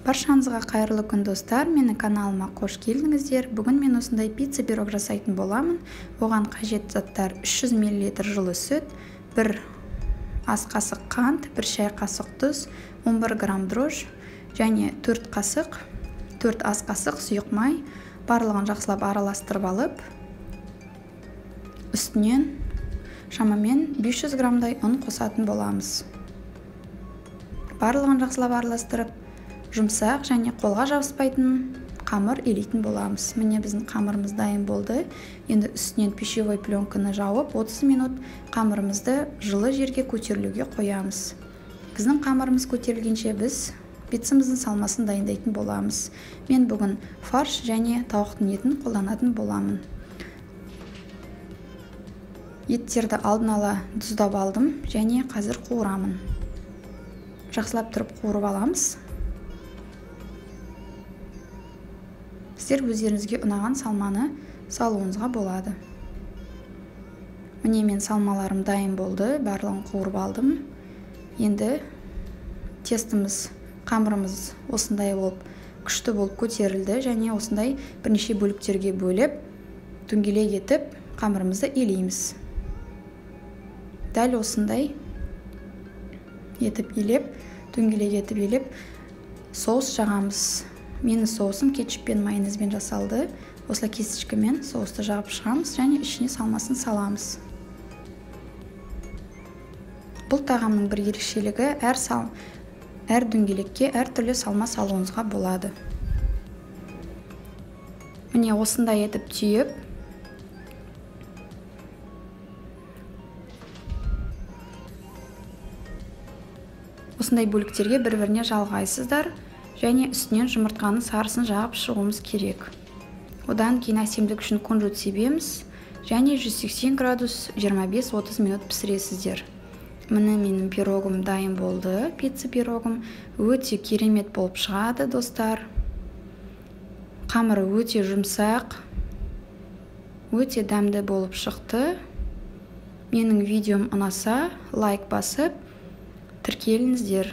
Баршаңызға қайырлы күн достар, менің каналыма қош келдіңіздер. Бүгін мен осындай пицца пирог жасайтын боламын. Оған қажет заттар: 300 мл жылы сүт, 1 ас қасық қант, 1 шай қасық тұз, 11 грамм дрожж және 4 ас қасық сұйық май. Барлығын жақсылап араластырып алып, үстінен шамамен 500 граммдай ұн қосатын боламыз. Барлығын жақсылап араластырып, жұмсақ және қолға жабыспайтын қамыр илейтін боламыз. Міне біздің қамырымыз дайын болды. Енді үстінен пищевой пленканы жауып, 30 минут қамырымызды жылы жерге көтерілуге қоямыз. Біздің қамырымыз көтерілгенше біз пиццамыздың салмасын дайындайтын боламыз. Мен бүгін фарш және тауықтың етін қолданатын боламын. Еттерді алдын ала тұздап алдым және қазір қуырамын. Жақсылап тұрып қуырып аламыз. Сіздер өздеріңізге ұнаған салманы салуыңызға болады. Міне мен салмаларым дайын болды, барлығын қуырып алдым. Енді қамырымыз осындай болып, күшті болып көтерілді және осындай бірнеше бөліктерге бөліп, дөңгелек етіп, қамырымызды илейміз. Дәл осындай етіп илеп, дөңгелек етіп илеп, соус жағамыз. Менің соусым кетчуп пен майонезбен жасалды. Осылай кесішкімен соусты жағып шығамыз және ішіне салмасын саламыз. Бұл тағамның бір ерекшелігі, әр дөңгелекке әртүрлі салма салуыңызға болады. Міне осындай етіп түйіп, осындай бөліктерге бір-біріне жалғайсыздар және үстінен жұмыртқаның сарысын жағып шығуымыз керек. Одан кейін әсемдік үшін кунжут себеміз және 180 градус 25-30 минут пісіресіздер. Міне менің пирогым дайын болды. Пицца пирогым өте керемет болып шығады, достар. Қамыры өте жұмсақ, өте дәмді болып шықты. Менің видеом ұнаса, лайк басып, тіркеліңіздер.